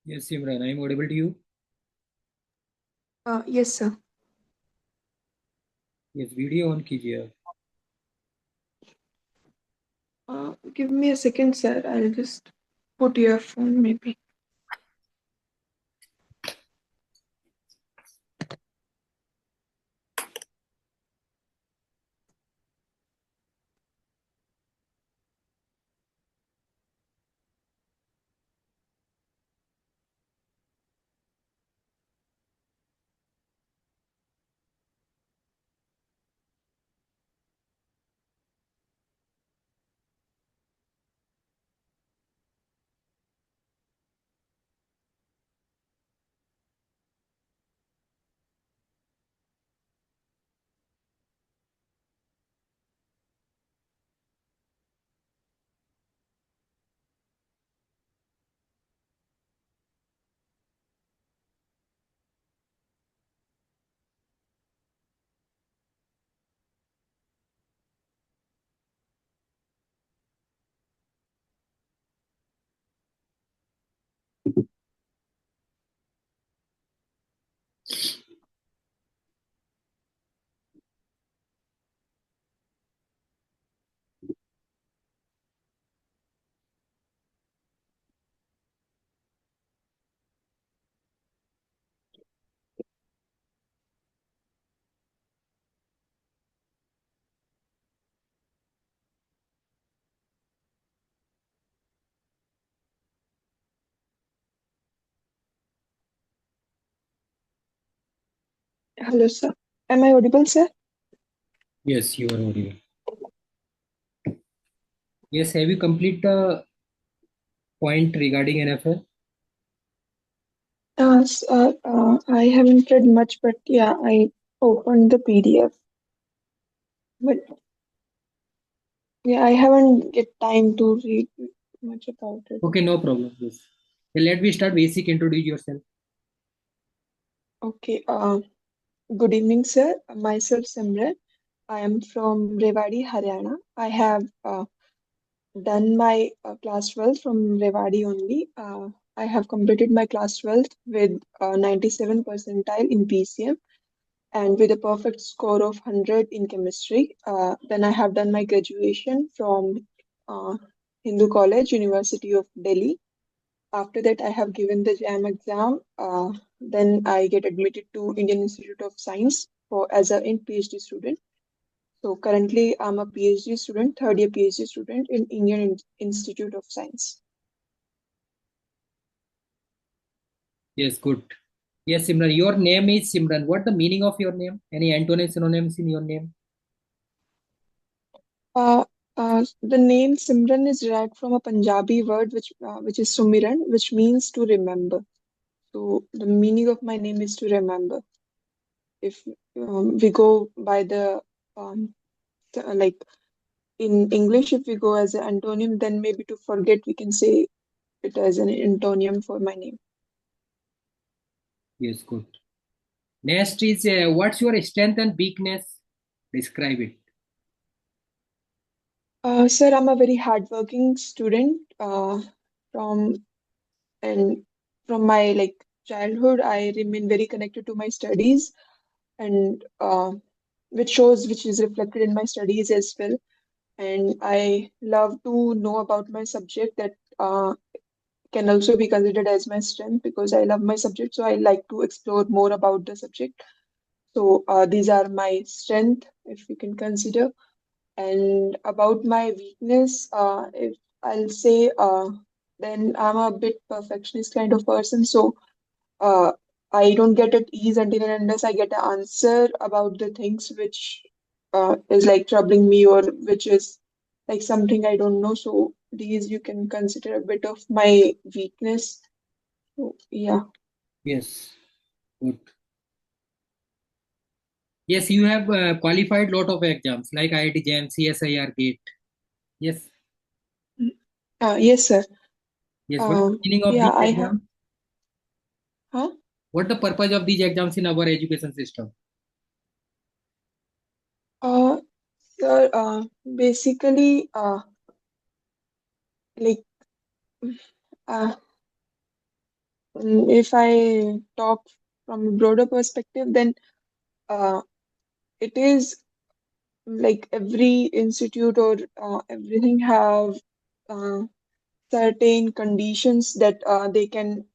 Yes, Simran, I am audible to you. Yes, sir. Yes, video on कीजिए आप. Give me a second, sir. I'll just put your phone, maybe. Hello, sir. Am I audible, sir? Yes, you are audible. Yes, have you complete the point regarding NFL? I haven't read much, but yeah, I opened the PDF. But yeah, I haven't get time to read much about it. Okay, no problem. Yes. Let me start basic. Introduce yourself. Okay. Good evening, sir. Myself, Simran. I am from Rewari, Haryana. I have done my class 12 from Rewari only. I have completed my class 12 with 97 percentile in PCM and with a perfect score of 100 in chemistry. Then I have done my graduation from uh, Hindu College, University of Delhi. After that, I have given the JAM exam. Then I get admitted to Indian Institute of Science for as a PhD student. So currently, I'm a PhD student, third year PhD student in Indian Institute of Science. Yes, good. Yes, Simran. Your name is Simran. What the meaning of your name? Any antonyms, synonyms in your name? Uh, the name Simran is derived from a Punjabi word which is Sumiran, which means to remember. So the meaning of my name is to remember. If we go by the like in English, if we go as an antonym, then maybe to forget we can say it as an antonym for my name. Yes, good. Next is what's your strength and weakness? Describe it. Sir, I'm a very hardworking student. From and from my childhood, I remain very connected to my studies, and which is reflected in my studies as well. And I love to know about my subject that can also be considered as my strength because I love my subject, so I like to explore more about the subject. So these are my strength, if you can consider. And about my weakness, if I'll say, then I'm a bit perfectionist kind of person. So uh, I don't get at ease until and unless I get an answer about the things which is like troubling me or which is like something I don't know. So these you can consider a bit of my weakness. So, yeah. Yes, good. Yes, you have qualified lot of exams like IIT-JEM, CSIR, GATE. Yes. Yes, sir. Yes. What is the meaning of Yeah, these I have. exams? Huh? What the purpose of these exams in our education system? Uh, Sir, basically, like, uh, if I talk from a broader perspective, then uh, it is like every institute or everything have uh, certain conditions that they can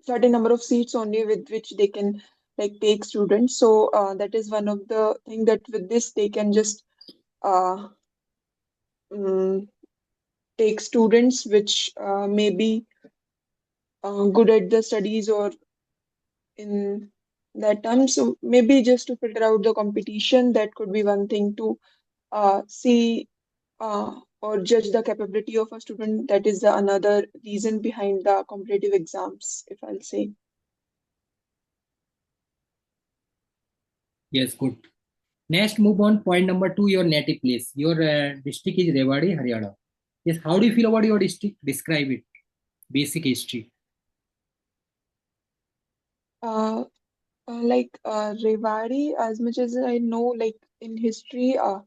certain number of seats only with which they can like take students. So that is one of the thing that with this they can just uh, mm, take students which may be good at the studies or in that term. So maybe just to filter out the competition, that could be one thing to see or judge the capability of a student. That is the another reason behind the competitive exams, if I'll say. Yes, good. Next, move on. Point number two, your native place. Your district is Rewari, Haryana. Yes, how do you feel about your district? Describe it. Basic history. Uh, Rewari, as much as I know, like in history, uh,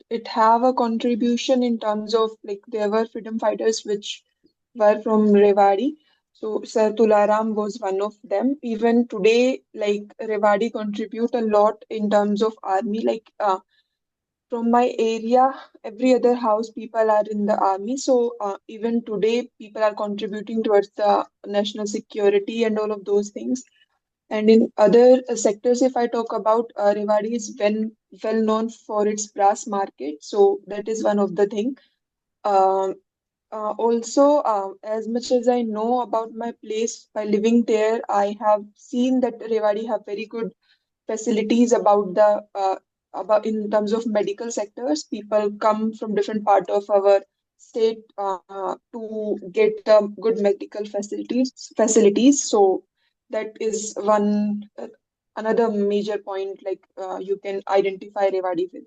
it have a contribution in terms of like there were freedom fighters which were from Rewari. So Sir Tularam was one of them. Even today, like Rewari contribute a lot in terms of army. Like from my area, every other house people are in the army. So even today, people are contributing towards the national security and all of those things. And in other sectors, if I talk about Rewari is well known for its brass market, so that is one of the thing. Um, Also, as much as I know about my place by living there, I have seen that Rewari have very good facilities about in terms of medical sectors. People come from different part of our state to get good medical facilities. So that is one another major point like you can identify Rewari with.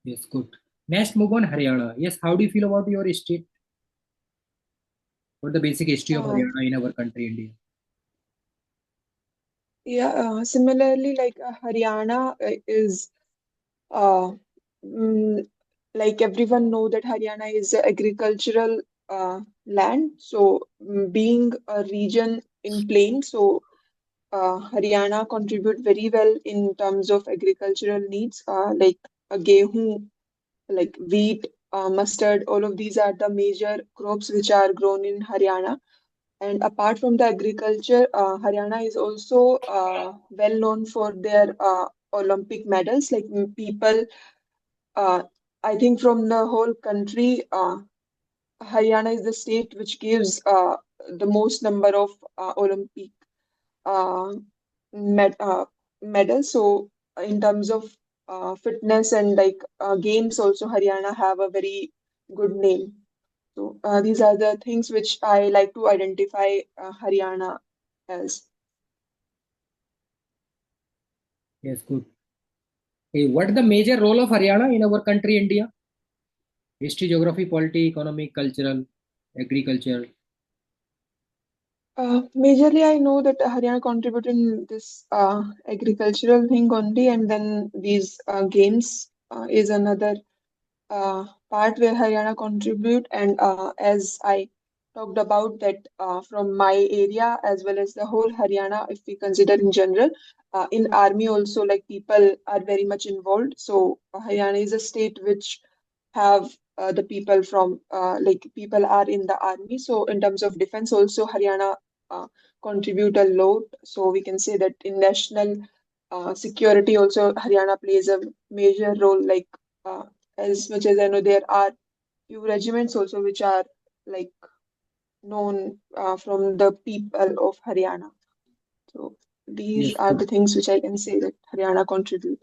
Yes, good. Next, move on Haryana. Yes, how do you feel about your state? What the basic history of Uh, Haryana in our country, India? yeah, similarly, like Haryana is Uh, mm, like everyone know that Haryana is a agricultural land. So being a region in plain, so Haryana contribute very well in terms of agricultural needs, like gehu, like wheat, mustard. All of these are the major crops which are grown in Haryana. And apart from the agriculture, Haryana is also well known for their Olympic medals. Like people uh, I think from the whole country, Haryana is the state which gives the most number of Olympic uh, medals. So, in terms of fitness and like games, also Haryana have a very good name. So, these are the things which I like to identify Haryana as. Yes, good. Okay, what is the major role of Haryana in our country, India? History, geography, polity, economic, cultural, agriculture. Majorly, I know that Haryana contributed in this agricultural thing only, and then these games is another part where Haryana contribute. And as I talked about that from my area as well as the whole Haryana, if we consider in general, in army also like people are very much involved. So Haryana is a state which have the people from like people are in the army. So in terms of defense also Haryana uh, contribute a lot. So we can say that in national security also Haryana plays a major role. Like uh, as much as I know, there are few regiments also which are like known from the people of Haryana. So these Yes, are good. the things which I can say that Haryana contribute.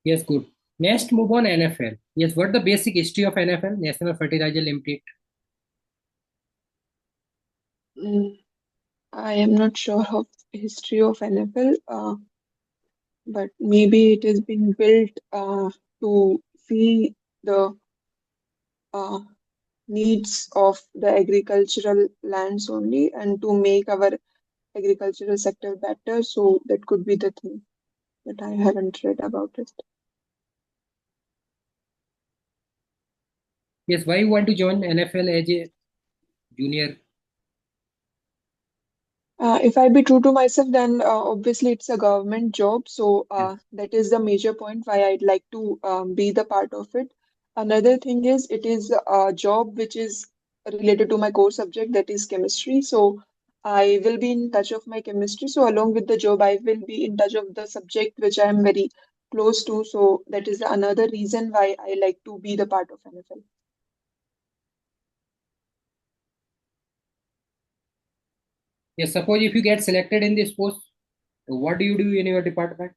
Yes, good. Next, move on NFL. Yes, what the basic history of NFL, National Fertilizer Limited? Mm, I am not sure of history of NFL, but maybe it has been built to see the needs of the agricultural lands only and to make our agricultural sector better. So that could be the thing, but I haven't read about it. Yes, why you want to join NFL as a junior? If I be true to myself, then obviously it's a government job. So Yes. that is the major point why I'd like to be the part of it. Another thing is it is a job which is related to my core subject, that is chemistry. So I will be in touch of my chemistry. So along with the job, I will be in touch of the subject which I am very close to. So that is another reason why I like to be the part of NFL. Yes, suppose if you get selected in this post, what do you do in your department?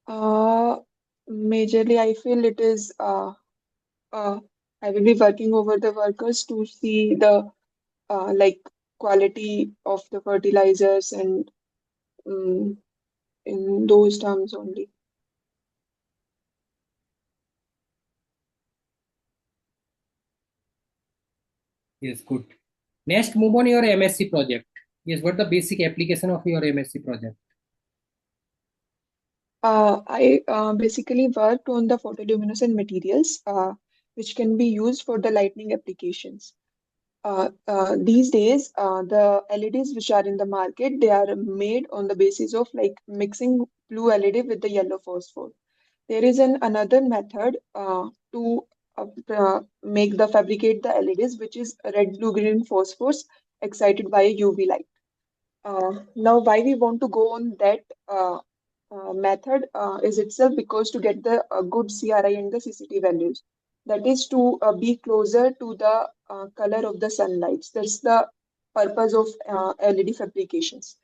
Uh, Majorly, I feel it is uh, I will be working over the workers to see the like quality of the fertilizers and um, in those terms only. Yes, good. Next, move on your MSc project. Yes, what the basic application of your MSc project? I basically worked on the photoluminescent materials, which can be used for the lighting applications. These days, the LEDs which are in the market, they are made on the basis of like mixing blue LED with the yellow phosphor. There is another method to make the fabricate the LEDs, which is red, blue, green phosphors excited by a UV light. Now, why we want to go on that method is itself because to get the good CRI and the CCT values. That is to be closer to the color of the sunlight. That's the purpose of LED fabrications,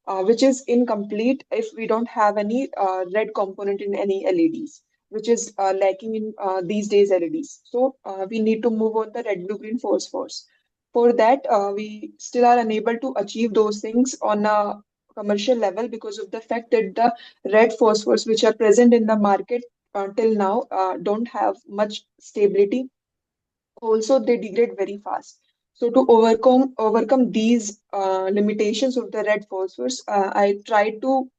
which is incomplete if we don't have any red component in any LEDs, which is lacking in these days LEDs. So we need to move on the red, blue, green phosphors. For that, we still are unable to achieve those things on a commercial level because of the fact that the red phosphors which are present in the market till now don't have much stability. Also, they degrade very fast. So to overcome these limitations of the red phosphors, I tried to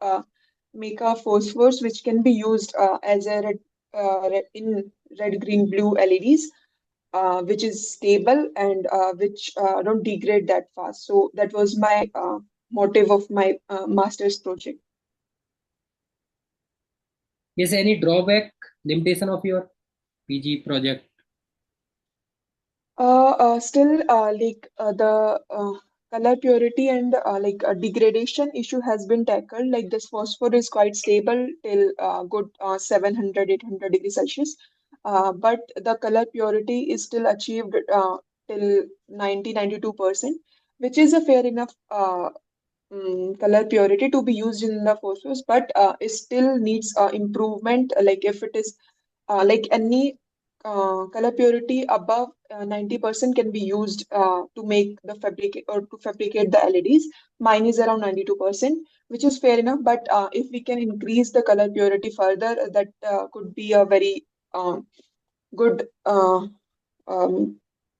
make a phosphors which can be used as a in red, green, blue LEDs, which is stable and which don't degrade that fast. So that was my motive of my master's project. Yes, any drawback, limitation of your PG project? Still, the color purity and degradation issue has been tackled. Like this phosphor is quite stable till good 700, 800 degrees Celsius. But the color purity is still achieved till 90-92%, which is a fair enough color purity to be used in the phosphorus, but it still needs improvement. Like if it is like any color purity above 90% can be used to make the fabricate or to fabricate the LEDs. Mine is around 92%, which is fair enough. But if we can increase the color purity further, that could be a very good um,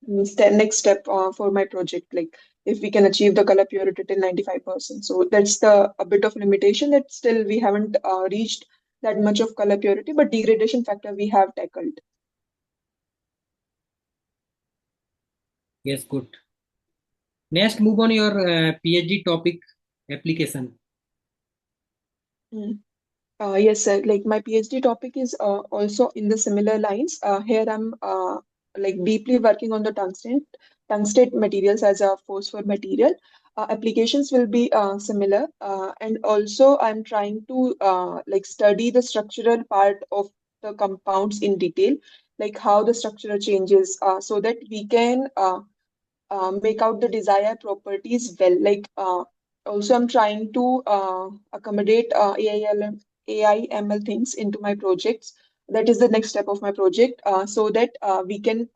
next step for my project. Like if we can achieve the color purity till 95%. So that's the a bit of limitation that still we haven't reached that much of color purity, but degradation factor we have tackled. Yes, good. Next, move on your PhD topic application. Mm. Yes, sir. Like my PhD topic is also in the similar lines. Here I'm like deeply working on the tungstate materials as a phosphor material. Applications will be similar, and also I'm trying to like study the structural part of the compounds in detail, like how the structure changes, so that we can make out the desired properties well. Like also, I'm trying to accommodate AI/ML things into my projects. That is the next step of my project, so that we can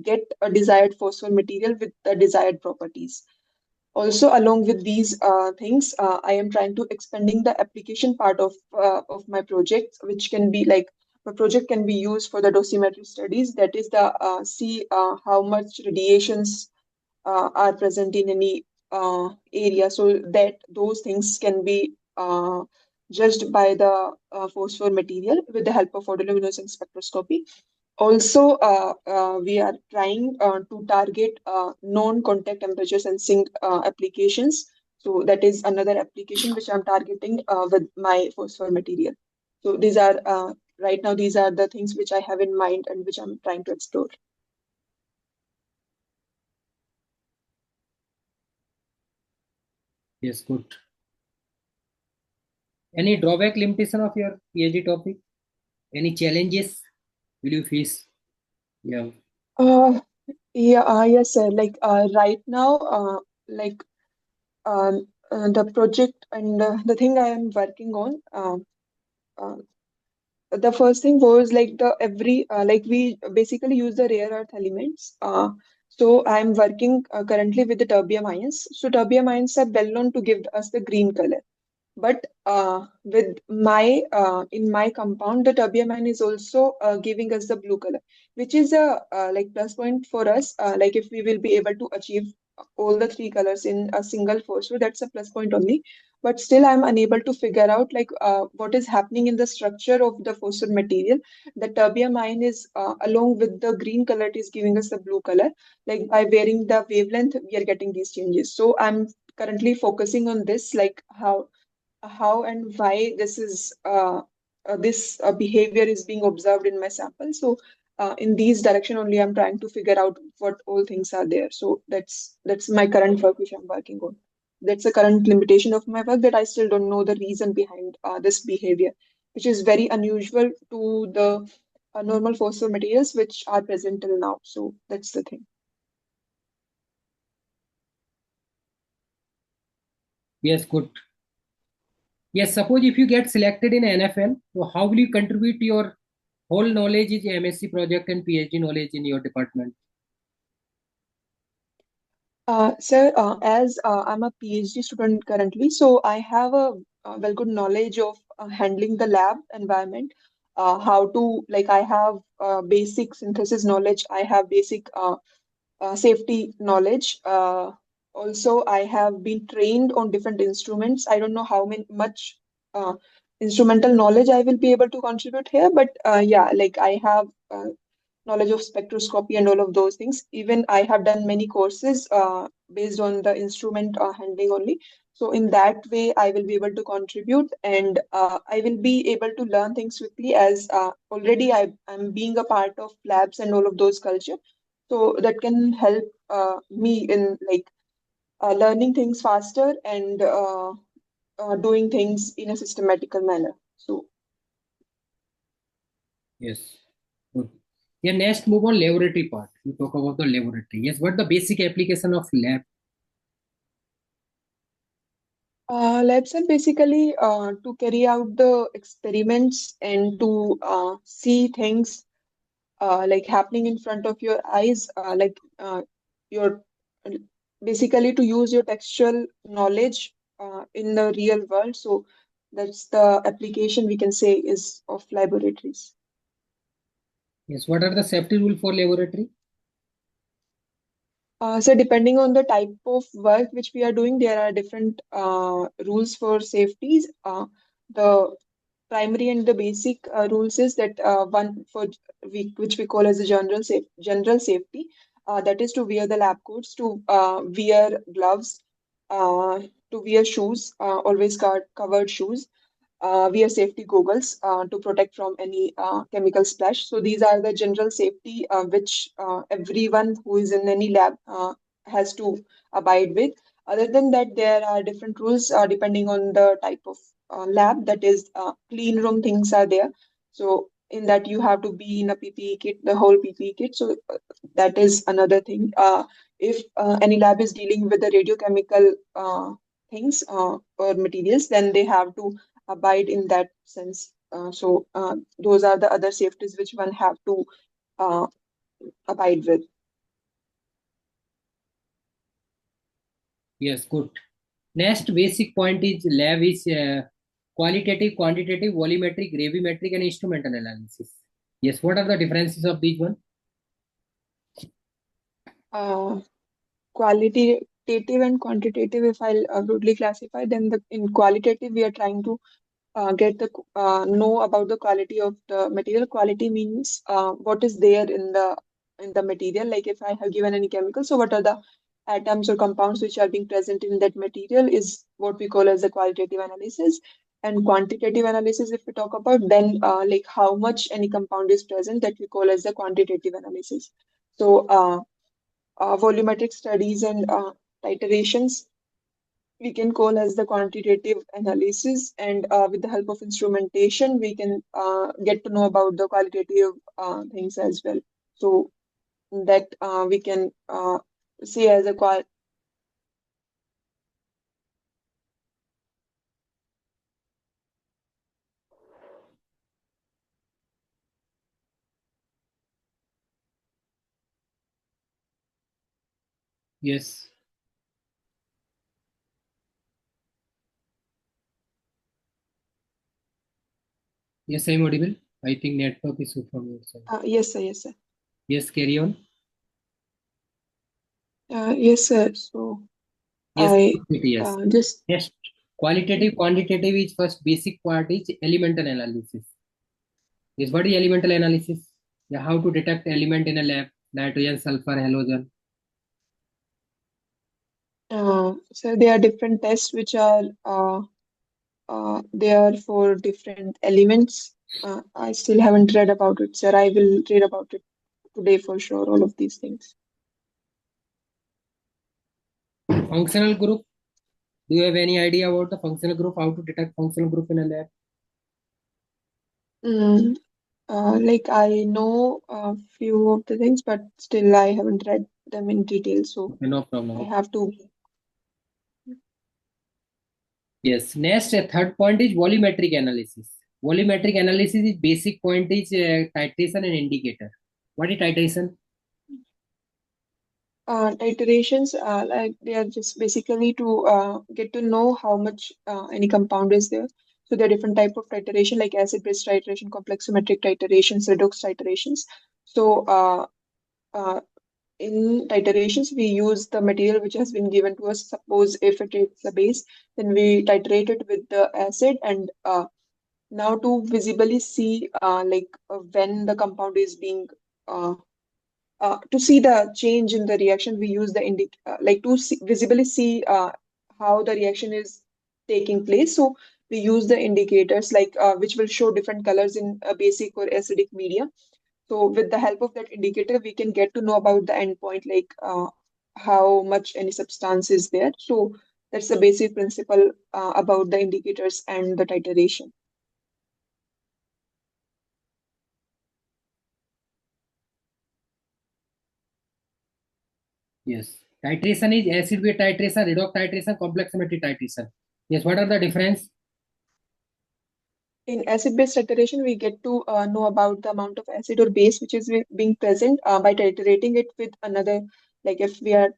get a desired phosphor material with the desired properties. Also, along with these things, I am trying to expanding the application part of my project, which can be like project can be used for the dosimetry studies. That is the see how much radiations are present in any area, so that those things can be judged by the phosphor material with the help of photoluminescence spectroscopy. Also, we are trying to target non-contact temperature sensing applications. So that is another application which I'm targeting with my phosphor material. So these are right now, these are the things which I have in mind and which I'm trying to explore. Yes, good. Any drawback limitation of your PhD topic? Any challenges will you face? Yeah. Uh, yes, sir. Like right now, like the project and the thing I am working on. Uh, the first thing was like the every like we basically use the rare earth elements. So I'm working currently with the terbium ions. So terbium ions are well known to give us the green color. But with my in my compound, the terbium ion is also giving us the blue color, which is a like plus point for us. Like if we will be able to achieve all the three colors in a single phosphor, that's a plus point only. But still, I'm unable to figure out like what is happening in the structure of the phosphor material. The terbium ion is along with the green color, it is giving us the blue color. Like by varying the wavelength, we are getting these changes. So I'm currently focusing on this, like how and why this behavior is being observed in my sample. So in these direction only, I'm trying to figure out what all things are there. So that's my current work which I'm working on. That's the current limitation of my work, that I still don't know the reason behind this behavior, which is very unusual to the normal phosphor materials which are present till now. So that's the thing. Yes, good. Yes, suppose if you get selected in NFL, so how will you contribute to your whole knowledge is MSc project and PhD knowledge in your department? Sir, as I'm a PhD student currently, so I have a well good knowledge of handling the lab environment. How to like I have basic synthesis knowledge. I have basic safety knowledge. Also, I have been trained on different instruments. I don't know how much uh, instrumental knowledge I will be able to contribute here, but yeah, like I have knowledge of spectroscopy and all of those things. Even I have done many courses based on the instrument handling only. So in that way, I will be able to contribute, and I will be able to learn things quickly, as already I'm being a part of labs and all of those culture. So that can help me in like learning things faster and doing things in a systematical manner. So Yes, good. Yeah, next move on laboratory part. You talk about the laboratory. Yes, what the basic application of lab? labs are basically to carry out the experiments and to see things like happening in front of your eyes, your basically to use your textual knowledge in the real world. So that's the application we can say is of laboratories. Yes, what are the safety rule for laboratory? So depending on the type of work which we are doing, there are different rules for safeties. The primary and the basic rules is that one for which we call as a general safety, that is to wear the lab coats, to wear gloves, uh, to wear shoes, always covered shoes, wear safety goggles to protect from any chemical splash. So these are the general safety which everyone who is in any lab has to abide with. Other than that, there are different rules depending on the type of lab. That is, clean room things are there. So in that you have to be in a PPE kit, the whole PPE kit. So that is another thing. If any lab is dealing with the radiochemical things or materials, then they have to abide in that sense. So those are the other safeties which one have to uh, abide with. Yes, good. Next basic point is lab is qualitative, quantitative, volumetric, gravimetric, and instrumental analysis. Yes, what are the differences of these one? Qualitative and quantitative, if I'll broadly classify, then in qualitative, we are trying to know about the quality of the material. Quality means what is there in the material. Like if I have given any chemical, so what are the atoms or compounds which are being present in that material is what we call as the qualitative analysis. And quantitative analysis, if we talk about, then like how much any compound is present, that we call as the quantitative analysis. So volumetric studies and titrations we can call as the quantitative analysis, and with the help of instrumentation we can get to know about the qualitative things as well, so that we can see as a Yes. Yes, I'm audible. I think network issue from your side. yes sir, yes sir. Yes, carry on. Yes sir, so Yes, I yes. just Next, qualitative, quantitative is first basic part is elemental analysis. Yes, what is elemental analysis? Yeah, how to detect element in a lab, nitrogen, sulfur, halogen. so there are different tests which are there for different elements. I still haven't read about it, sir. I will read about it today for sure, all of these things. Functional group. Do you have any idea about the functional group? How to detect functional group in a lab? Mm, like I know a few of the things, but still I haven't read them in detail, so Okay, no I problem. have to. Yes. Next, a third point is volumetric analysis. Volumetric analysis is basic point is titration and indicator. What is titration? Titrations, like they are just basically to get to know how much any compound is there. So there are different type of titration, like acid-base titration, complexometric titrations, redox titrations. So uh, in titrations, we use the material which has been given to us. Suppose if it is the base, then we titrate it with the acid, and now to visibly see when the compound is being uh, to see the change in the reaction, we use the visibly see how the reaction is taking place. So we use the indicators which will show different colors in a basic or acidic media. So with the help of that indicator, we can get to know about the endpoint, how much any substance is there. So that's the basic principle about the indicators and the titration. Yes. Titration is acid base titration, redox titration, complexometric titration. Yes. What are the difference? In acid-base titration, we get to know about the amount of acid or base which is being present by titrating it with another. Like if we are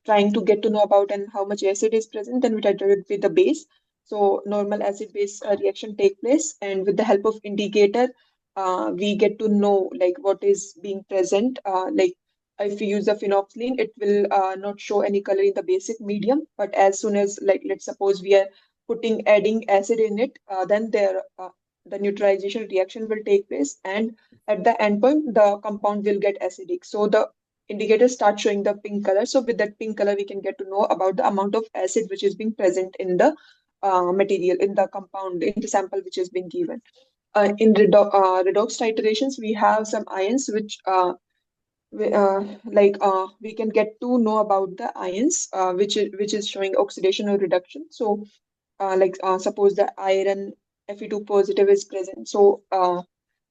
trying to get to know about and how much acid is present, then we titrate it with the base. So normal acid-base reaction take place, and with the help of indicator, we get to know like what is being present. Like if we use the phenolphthalein, it will not show any color in the basic medium. But as soon as, like, let's suppose we are adding acid in it, then the neutralization reaction will take place, and at the end point, the compound will get acidic. So the indicators start showing the pink color. So with that pink color, we can get to know about the amount of acid which is being present in the material, in the compound, in the sample which has been given. In redox titrations, we have some ions which we can get to know about the ions which is showing oxidation or reduction. So suppose the iron Fe2 positive is present. So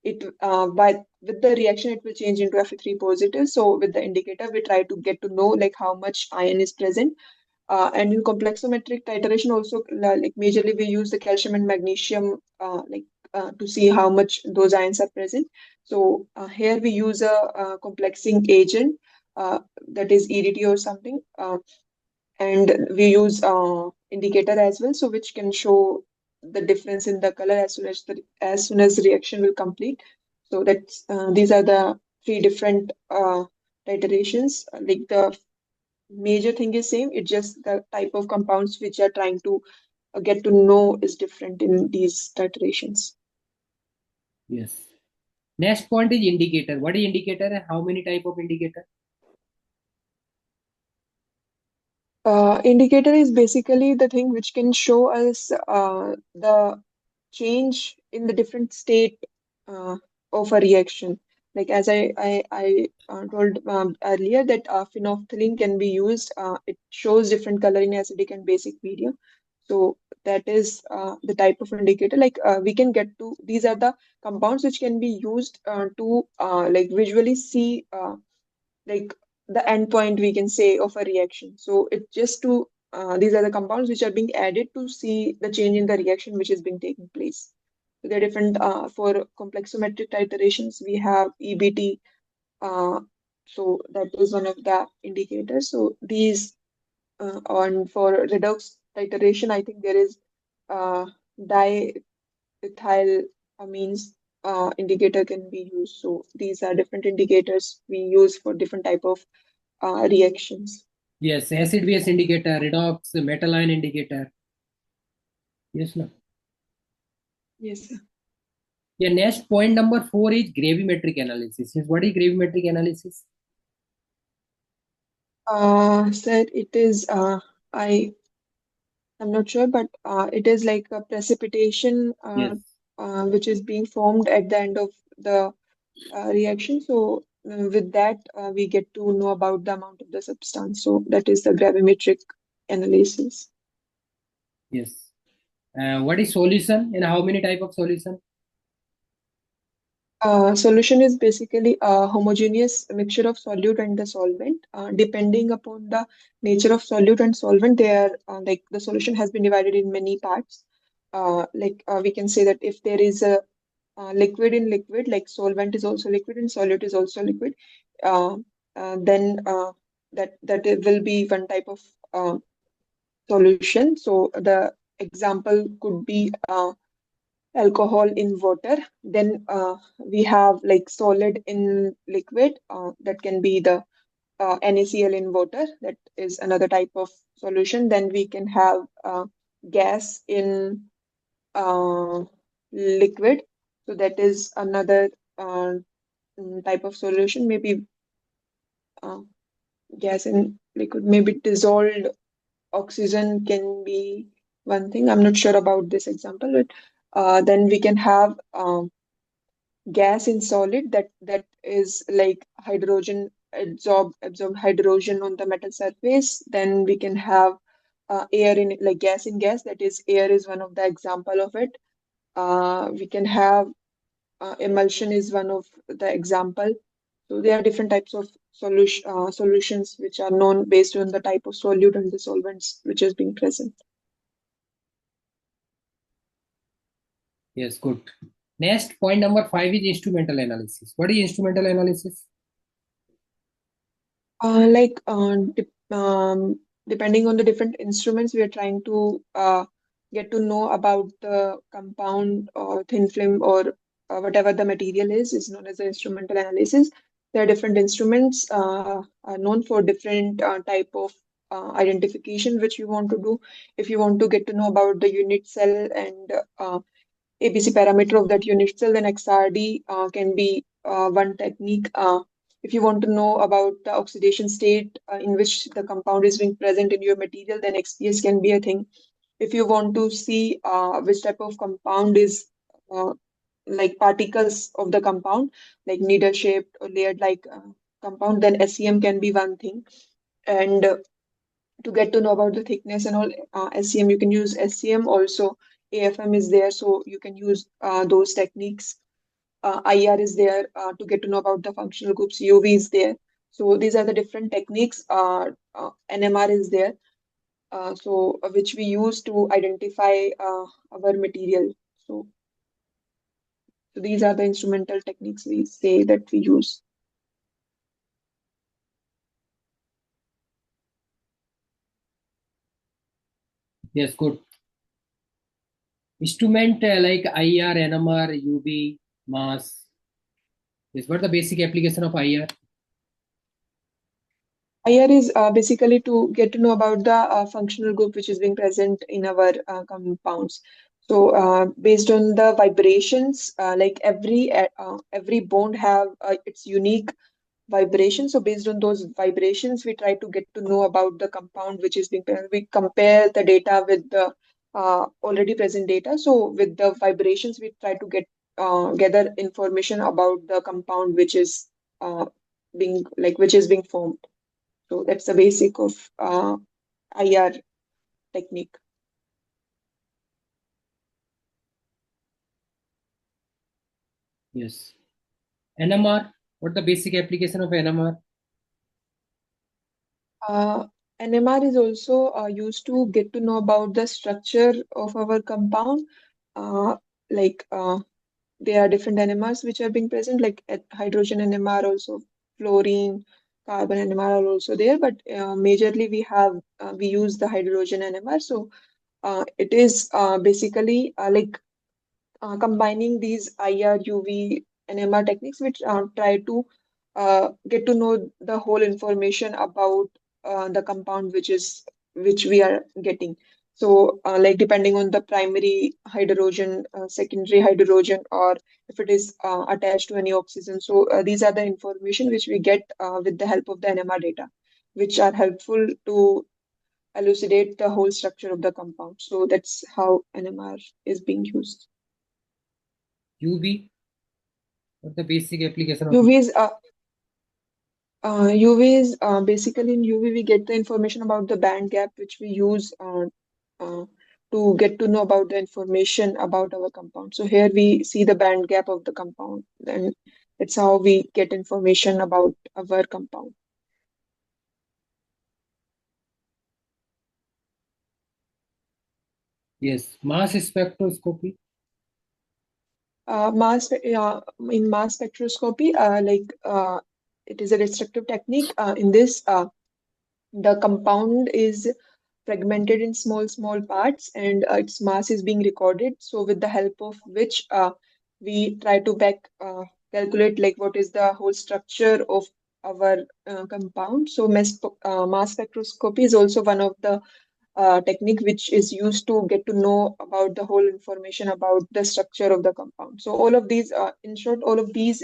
it by with the reaction it will change into Fe3 positive. So with the indicator we try to get to know like how much iron is present. And in complexometric titration also, like majorly we use the calcium and magnesium to see how much those ions are present. So here we use a complexing agent, that is EDT or something. and we use indicator as well, so which can show the difference in the color as soon as reaction will complete. So that's these are the three different titrations. Like the major thing is same, it's just the type of compounds which are trying to get to know is different in these titrations. Yes. Next point is indicator. What is indicator and how many type of indicator? Indicator is basically the thing which can show us the change in the different state of a reaction. Like as I told earlier that phenolphthalein can be used. It shows different color in acidic and basic media. So that is the type of indicator. Like we can get to these are the compounds which can be used to like visually see like the endpoint we can say of a reaction. So it just to these are the compounds which are being added to see the change in the reaction which is being taking place. So they're different for complexometric titrations. We have EBT. Uh, so that is one of the indicators. So these on for redox titration, I think there is diethylamines indicator can be used. So these are different indicators we use for different type of reactions. Yes, acid base indicator, redox, metal ion indicator. Yes, no. Yes, sir. Yeah, next point number 4 is gravimetric analysis. Yes, what is gravimetric analysis? Sir, it is I'm not sure, but it is like a precipitation Yes. which is being formed at the end of the reaction. So with that, we get to know about the amount of the substance. So that is the gravimetric analysis. Yes. What is solution and how many type of solution? Solution is basically a homogeneous mixture of solute and the solvent. Depending upon the nature of solute and solvent, they are like the solution has been divided in many parts. We can say that if there is a liquid in liquid, like solvent is also liquid and solute is also liquid, uh, then that it will be one type of solution. So the example could be alcohol in water. Then we have like solid in liquid. That can be the NaCl in water. That is another type of solution. Then we can have gas in liquid. So that is another type of solution. Maybe uh, gas in liquid. Maybe dissolved oxygen can be one thing. I'm not sure about this example, but then we can have gas in solid that is like hydrogen absorb hydrogen on the metal surface. Then we can have air in like gas in gas, that is air is one of the example of it. We can have emulsion is one of the example. So there are different types of solutions which are known based on the type of solute and the solvents which is being present. Yes, good. Next point number 5 is instrumental analysis. What is instrumental analysis? Like depending on the different instruments, we are trying to get to know about the compound or thin film or whatever the material is known as the instrumental analysis. There are different instruments are known for different type of identification which you want to do. If you want to get to know about the unit cell and ABC parameter of that unit cell, then XRD can be one technique. If you want to know about the oxidation state in which the compound is being present in your material, then XPS can be a thing. If you want to see which type of compound is uh, like particles of the compound, like needle shaped or layered like compound, then SEM can be one thing. And to get to know about the thickness and all, SCM, you can use SCM also. AFM is there, so you can use those techniques. IR is there to get to know about the functional groups. UV is there. So these are the different techniques. NMR is there, which we use to identify our material. So, so these are the instrumental techniques we say that we use. Yes, good. Instrument like IR, NMR, UV, mass. Is what the basic application of IR? IR is basically to get to know about the functional group which is being present in our compounds. So based on the vibrations, like every bond have its unique vibration. So based on those vibrations, we try to get to know about the compound which is being present. We compare the data with the already present data. So with the vibrations, we try to gather information about the compound which is which is being formed. So that's the basic of IR technique. Yes. NMR. What the basic application of NMR? Uh, NMR is also used to get to know about the structure of our compound. Uh, like there are different NMRs which are being present, like hydrogen NMR, also fluorine, carbon NMR are also there. But majorly we use the hydrogen NMR. So it is basically combining these IR, UV, and MR techniques, which try to get to know the whole information about the compound which we are getting. So, like depending on the primary hydrogen, secondary hydrogen, or if it is attached to any oxygen. So, these are the information which we get with the help of the NMR data, which are helpful to elucidate the whole structure of the compound. So, that's how NMR is being used. UV. What the basic application of UV is UV is basically in UV we get the information about the band gap which we use uh, to get to know about the information about our compound. So here we see the band gap of the compound, and that's how we get information about our compound. Yes, mass spectroscopy. In mass spectroscopy, it is a restrictive technique. In this, the compound is fragmented in small parts, and its mass is being recorded. So with the help of which we try to calculate like what is the whole structure of our compound. So mass spectroscopy is also one of the technique which is used to get to know about the whole information about the structure of the compound. So all of these, in short, all of these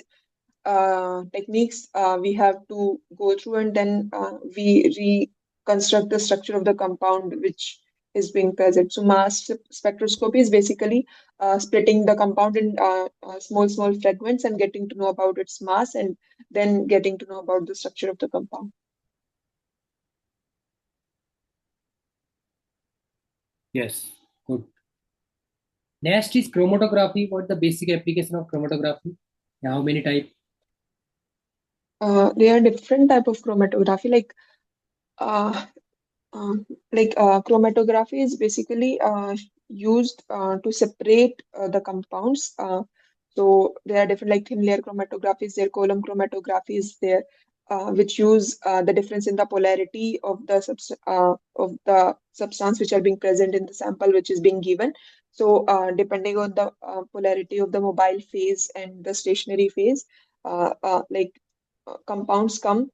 techniques we have to go through, and then we reconstruct the structure of the compound which is being present. So mass spectroscopy is basically splitting the compound in small fragments and getting to know about its mass, and then getting to know about the structure of the compound. Yes, good. Next is chromatography. What the basic application of chromatography? How many type? There are different type of chromatography, uh, chromatography is basically used to separate the compounds. So there are different like thin layer chromatography is there, column chromatography is there, which use the difference in the polarity of of the substance which are being present in the sample which is being given. So depending on the polarity of the mobile phase and the stationary phase, compounds come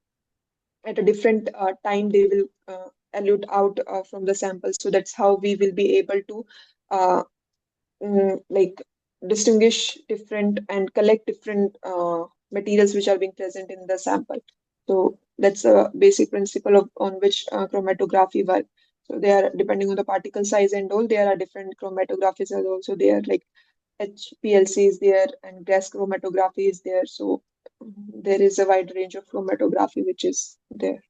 at a different time, they will elute out from the sample. So that's how we will be able to uh, like distinguish different and collect different materials which are being present in the sample. So that's a basic principle on which chromatography work. So they are depending on the particle size and all. There are different chromatographies are also there, like HPLC is there and gas chromatography is there. So there is a wide range of chromatography which is there.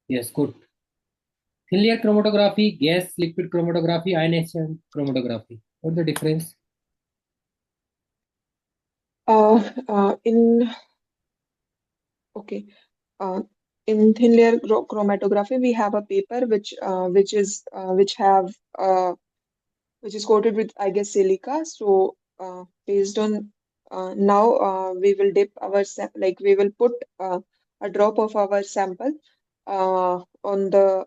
Yes, good. Thin layer chromatography, gas liquid chromatography, ionization chromatography. What the difference? In okay, uh, in thin layer chromatography, we have a paper which is coated with, I guess, silica. So based on now we will dip we will put a drop of our sample on the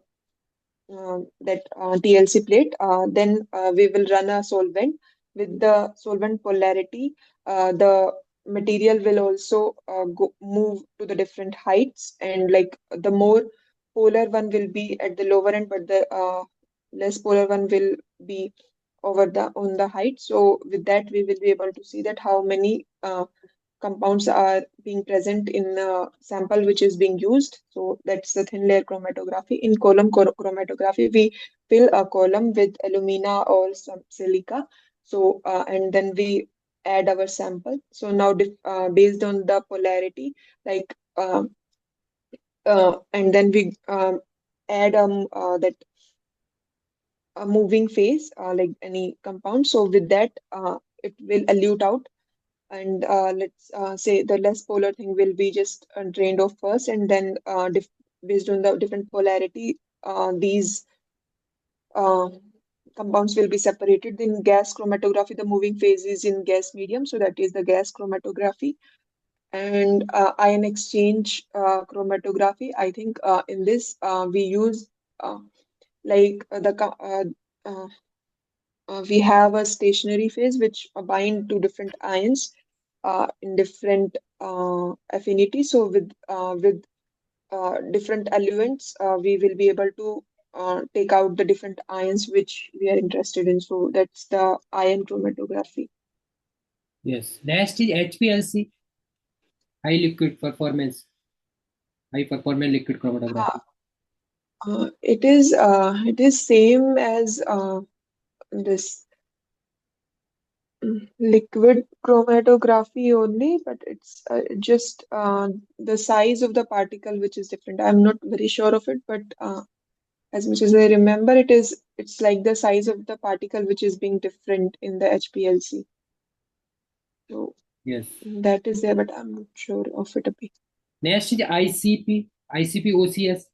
that TLC plate. Then we will run a solvent. With the solvent polarity, the material will also move to the different heights, and like the more polar one will be at the lower end, but the less polar one will be over the on the height. So with that, we will be able to see that how many compounds are being present in a sample which is being used. So that's the thin layer chromatography. In column chromatography, we fill a column with alumina or some silica. So and then we add our sample. So now based on the polarity, like and then we add that a moving phase like any compound. So with that, it will elute out, and let's say the less polar thing will be just drained off first, and then based on the different polarity, these uh, compounds will be separated. In gas chromatography, the moving phase is in gas medium, so that is the gas chromatography. And ion exchange chromatography, I think in this we use like we have a stationary phase which bind to different ions in different affinity. So with different elements, we will be able to take out the different ions which we are interested in. So that's the ion chromatography. Yes. Next is HPLC, high performance liquid Uh, chromatography. it is same as this liquid chromatography only, but it's just the size of the particle which is different. I'm not very sure of it, but as much as I remember, it's like the size of the particle which is being different in the HPLC. So Yes. that is there, but I'm not sure of it a bit. Next is ICP-OCS,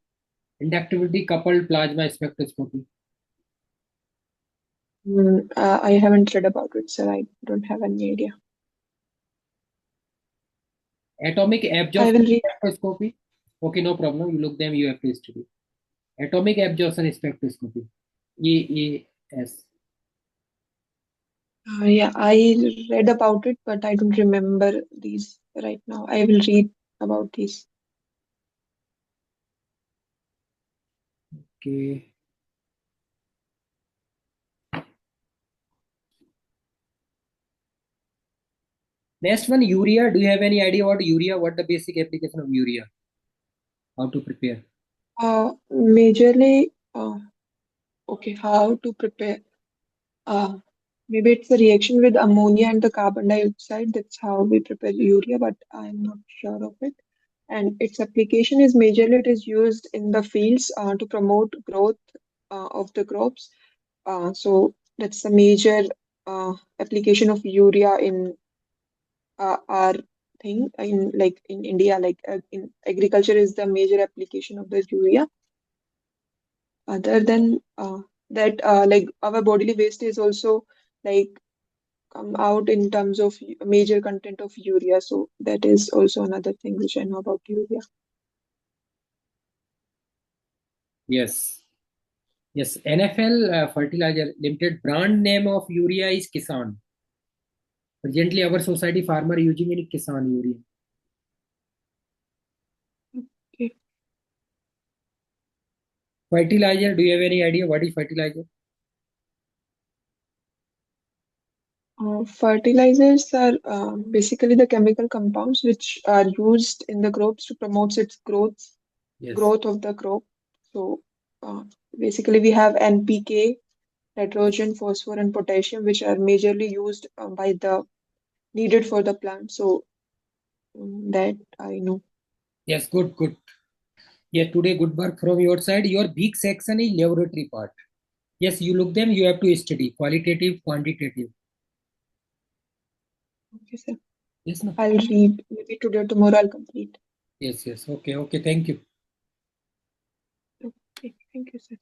inductivity coupled plasma spectroscopy. I haven't read about it, so I don't have any idea. Atomic I absorption will read. spectroscopy. Okay, no problem. You look them, you have to study. Atomic absorption spectroscopy. EAS. Yeah, I read about it, but I don't remember these right now. I will read about these. Okay. Next one, urea. Do you have any idea what urea? What the basic application of urea? How to prepare? Majorly, okay, how to prepare? Uh, Maybe it's a reaction with ammonia and the carbon dioxide. That's how we prepare urea, but I'm not sure of it. And its application is majorly it is used in the fields to promote growth of the crops. So that's the major application of urea in our thing in like in India, like in agriculture is the major application of the urea. Other than that, like our bodily waste is also like come out in terms of major content of urea. So that is also another thing which I know about urea. Yes. Yes. NFL fertilizer limited brand name of urea is Kisan. Presently, our society farmer using any Kisan urea. Okay. Fertilizer. Do you have any idea what is fertilizer? Fertilizers are basically the chemical compounds which are used in the crops to promote its Yes. growth of the crop. So uh, basically we have NPK, nitrogen, phosphor, and potassium, which are majorly used by the needed for the plant. So that I know. Yes. Good. Good. Yeah. Today, good work from your side. Your big section is laboratory part. Yes. You look them. You have to study qualitative, quantitative. Okay, sir. Yes. No. I'll read. Maybe today or tomorrow I'll complete. Yes. Yes. Okay. Okay. Thank you. Okay, thank you, sir.